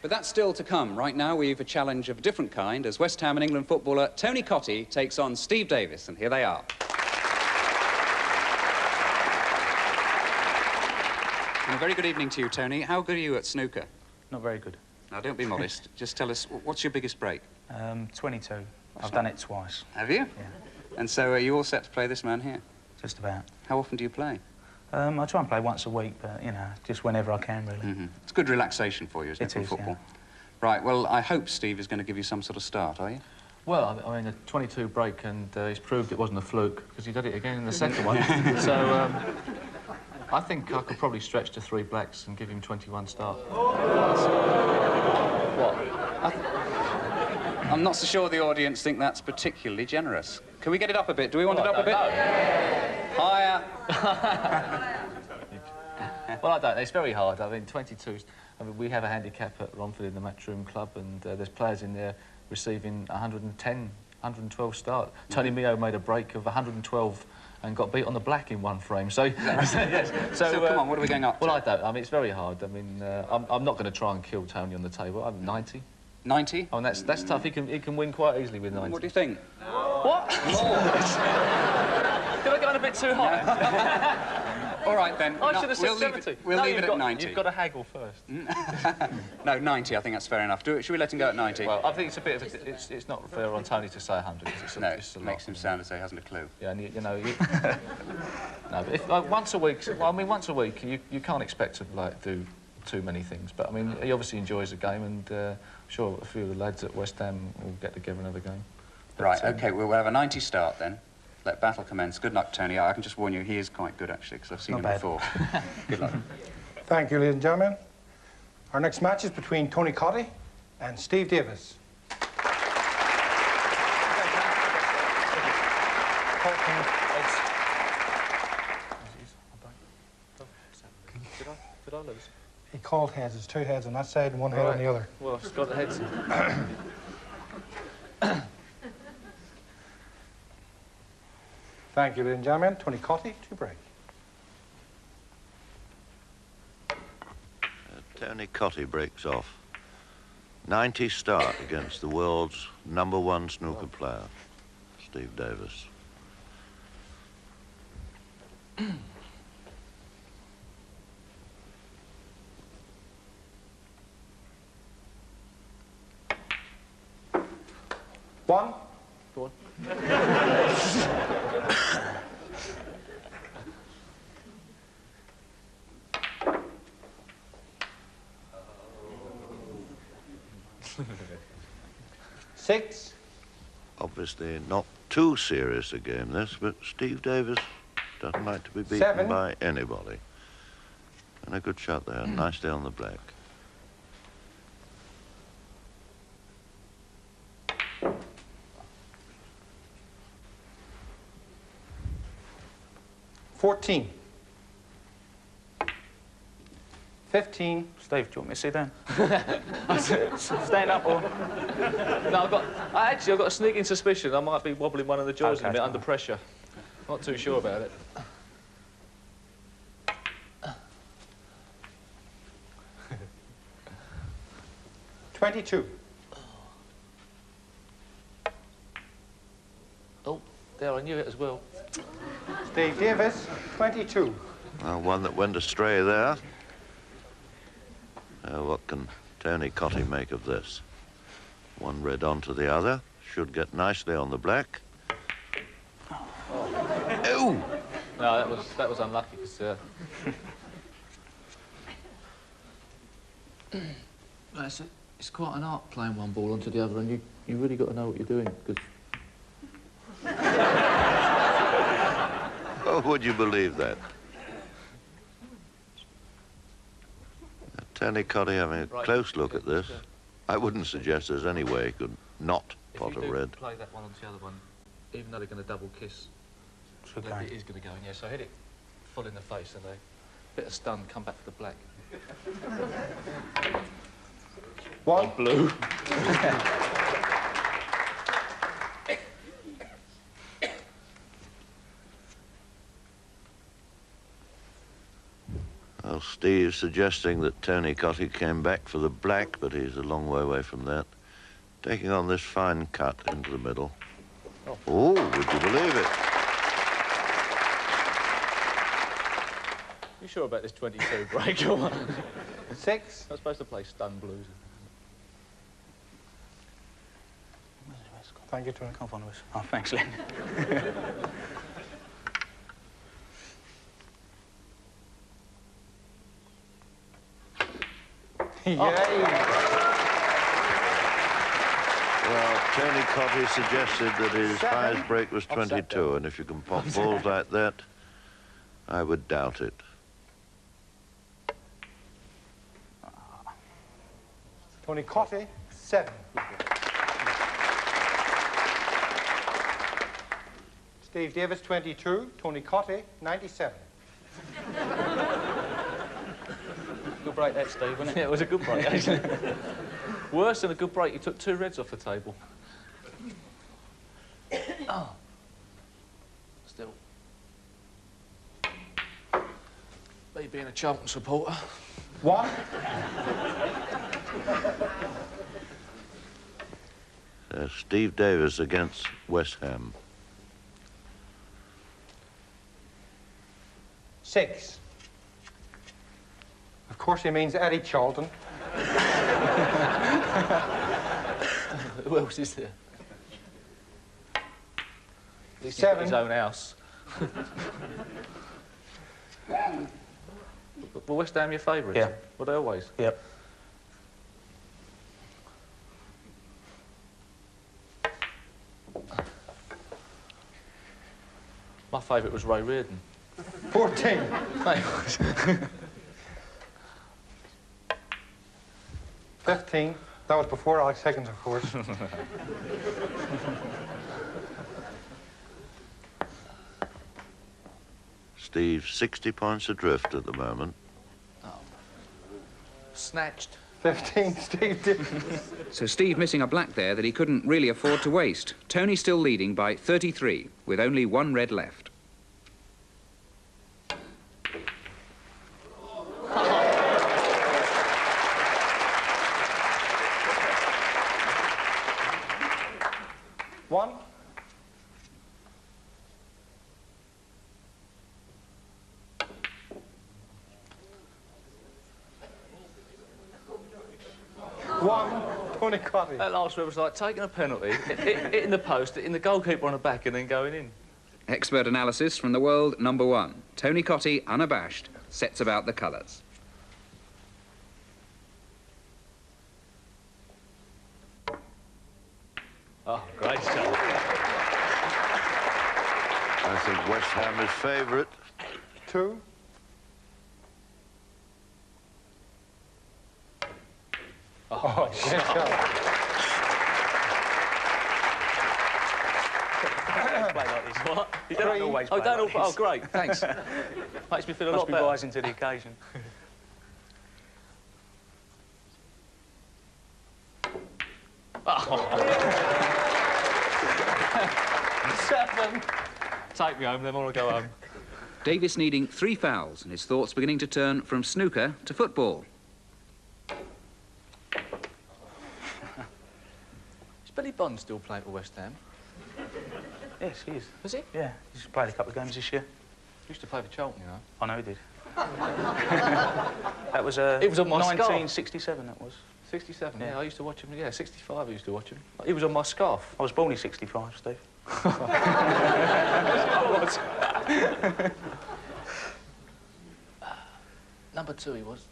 But that's still to come. Right now, we've a challenge of a different kind as West Ham and England footballer Tony Cottee takes on Steve Davis, and here they are. And a very good evening to you, Tony. How good are you at snooker? Not very good. Now, don't be modest. Just tell us, what's your biggest break? 22. I've done it twice. Have you? Yeah. And so are you all set to play this man here? Just about. How often do you play? I try and play once a week, but, you know, just whenever I can, really. Mm-hmm. It's good relaxation for you, isn't it, from football? Yeah. Right, well, I hope Steve is going to give you some sort of start, are you? Well, I mean, a 22 break, and he's proved it wasn't a fluke, because he did it again in the second one. So, I think I could probably stretch to 3 blacks and give him 21 start. What? I'm not so sure the audience think that's particularly generous. Can we get it up a bit? Do we want it up a bit? Higher. Well, I don't know. It's very hard. I mean, 22s... I mean, we have a handicap at Romford in the Matchroom Club, and there's players in there receiving 110, 112 start. Tony Meo made a break of 112 and got beat on the black in 1 frame. So, yes. So come on, what are we going up to? Well, I don't. I mean, it's very hard. I mean, I'm not going to try and kill Tony on the table. I'm 90. 90? Oh, and that's tough. He can win quite easily with 90. What do you think? What? Did I go on a bit too high? All right, then. I should have said 70. We'll leave it at 90. You've got to haggle first. No, 90, I think that's fair enough. Should we let him go at 90? Well, I think it's a bit of a... It's not fair on Tony to say 100, because it's a lot. No, it makes him sound as though he hasn't a clue. Yeah, and you know... No, but if, once a week... Well, I mean, once a week, you can't expect to, like, do too many things. But, I mean, he obviously enjoys the game, and I'm sure a few of the lads at West Ham will get together another game. But, right, OK, we'll have a 90 start, then. Let battle commence. Good luck, Tony. I can just warn you, he is quite good, actually, because I've seen him before. Good luck. Thank you, ladies and gentlemen. Our next match is between Tony Cottee and Steve Davis. Did I lose? He called heads. There's 2 heads on that side and 1 head on the other. Well, I've just got the heads. Thank you, ladies and gentlemen. Tony Cottee to break. Tony Cottee breaks off. 90 start against the world's #1 snooker player, Steve Davis. One. Go on. 6. Obviously not too serious a game, this, but Steve Davis doesn't like to be beaten 7. by anybody. And a good shot there, nicely on the black. 14. 15. Steve, do you want me to sit down? Stand up or... No, I've got a sneaking suspicion I might be wobbling one of the jaws in a bit under pressure. Not too sure about it. $22. Oh, there, I knew it as well. Steve Davis, 22. Well, one that went astray there. What can Tony Cottee make of this? One red onto the other. Should get nicely on the black. Oh! No, that was unlucky, because... It's quite an art playing one ball onto the other, and you really got to know what you're doing, because... Oh, would you believe that? Tony Cottee having a close look at this. I wouldn't suggest there's any way he could not pot a red. Play that one onto the other one, even though they're going to double kiss, it is going to go in, yeah. So hit it full in the face, and a bit of stun, come back for the black. 1. Blue. Well, Steve suggesting that Tony Cottee came back for the black, but he's a long way away from that. Taking on this fine cut into the middle. Oh, would you believe it? You sure about this 22 break? 6. I'm supposed to play stun blues. Thank you, Tony. Can't find us. Oh, thanks, Len. Yay! Well, Tony Cottee suggested that his highest break was 22, and if you can pop balls like that, I would doubt it. Tony Cottee, 7. Steve Davis, 22. Tony Cottee, 97. Good break that, Steve, wasn't it? Yeah, it was a good break, actually. Worse than a good break, you took 2 reds off the table. Oh. Still. Me being a Charlton supporter. 1. Steve Davis against West Ham. 6. Of course he means Eddie Charlton. Who else is there? At least he's 7. got his own house. Well, West Ham your favourites? Yeah. Were they always? Yep. My favourite was Ray Reardon. 14. 15. That was before Alex Higgins, of course. Steve, 60 points adrift at the moment. Snatched. 15. Steve Davis. So Steve missing a black there that he couldn't really afford to waste. Tony still leading by 33, with only 1 red left. One. Tony Cottee. That last one was like taking a penalty, hitting the post, hitting the goalkeeper on the back and then going in. Expert analysis from the world #1. Tony Cottee, unabashed, sets about the colours. Oh, great shot. I think West Ham is favourite. 2. Oh, shit. Play like this. What? You don't always play don't like oh, this. great, thanks. Makes me feel a Must lot be better. rising to the occasion. Seven. Take me home, then I want to go home. Davis needing 3 fouls and his thoughts beginning to turn from snooker to football. Is Billy Bond still playing for West Ham? Yes, he is. Is he? Yeah, he's played a couple of games this year. He used to play for Charlton, you know. I know he did. That was It was on my scarf. 1967, that was. 67, Yeah. yeah, I used to watch him. Yeah, 65 I used to watch him. He was on my scarf. I was born in 65, Steve. Number 2 he was,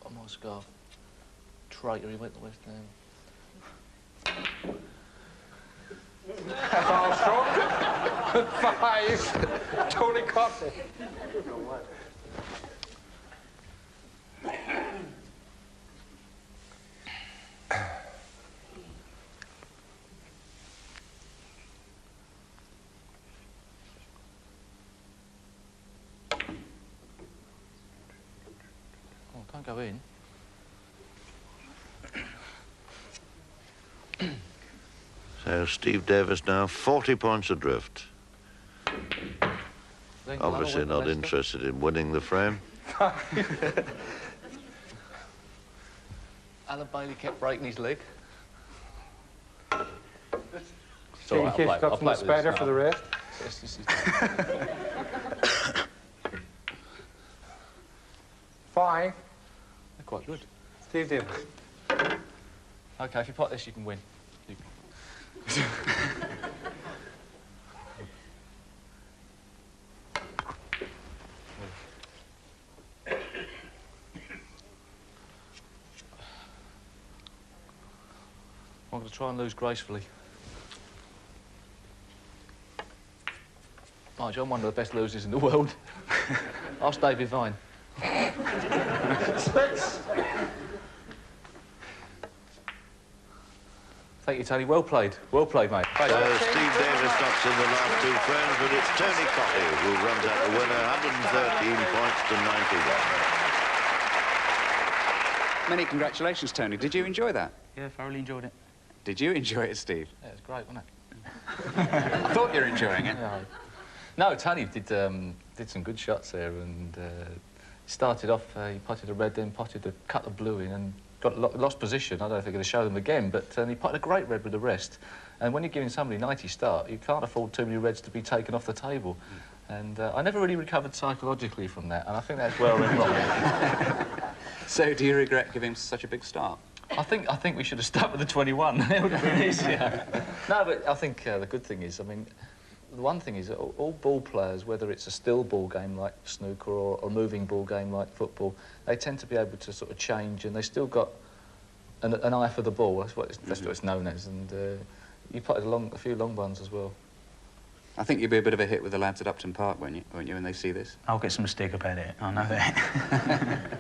on my scarf. Traitor, he went to West Ham. That's all short. 5. Tony Cottee. Oh, can't go in. So Steve Davis now 40 points adrift. Then Obviously went to not Leicester. interested in winning the frame. Alan Bailey kept breaking his leg. See, in case you got some spider for the rest. Yes, this is 5. They're quite good. Steve Davis. OK, if you pot this, you can win. I'm going to try and lose gracefully. Nigel, I'm one of the best losers in the world. Ask David Vine. Thank you, Tony. Well played. Well played, mate. So Steve Davis knocks in the last 2 frames, but it's Tony Cottee who runs out the winner, 113 points to 91. Many congratulations, Tony. Did you enjoy that? Yeah, thoroughly enjoyed it. Did you enjoy it, Steve? Yeah, it's great, wasn't it? I thought you were enjoying it. No, Tony did some good shots there, and started off, he potted a red, then potted a cut of blue in, and lost position. I don't know if they're going to show them again, but he potted a great red with the rest. And when you're giving somebody 90 start, you can't afford too many reds to be taken off the table. And I never really recovered psychologically from that, and I think that's where I went wrong. So, do you regret giving such a big start? I think we should have stuck with the 21. It would have been easier. No, but I think the good thing is, I mean, the one thing is that all ball players, whether it's a still ball game like snooker or a moving ball game like football, they tend to be able to sort of change, and they still got an eye for the ball. That's what it's known as. And you potted a few long ones as well. I think you'll be a bit of a hit with the lads at Upton Park, won't you, when they see this? I'll get some stick about it. I know that.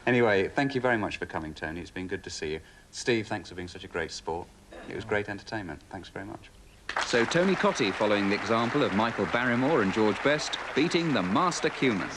Anyway, thank you very much for coming, Tony. It's been good to see you. Steve, thanks for being such a great sport. It was great entertainment. Thanks very much. So Tony Cottee, following the example of Michael Barrymore and George Best, beating the master Cuman.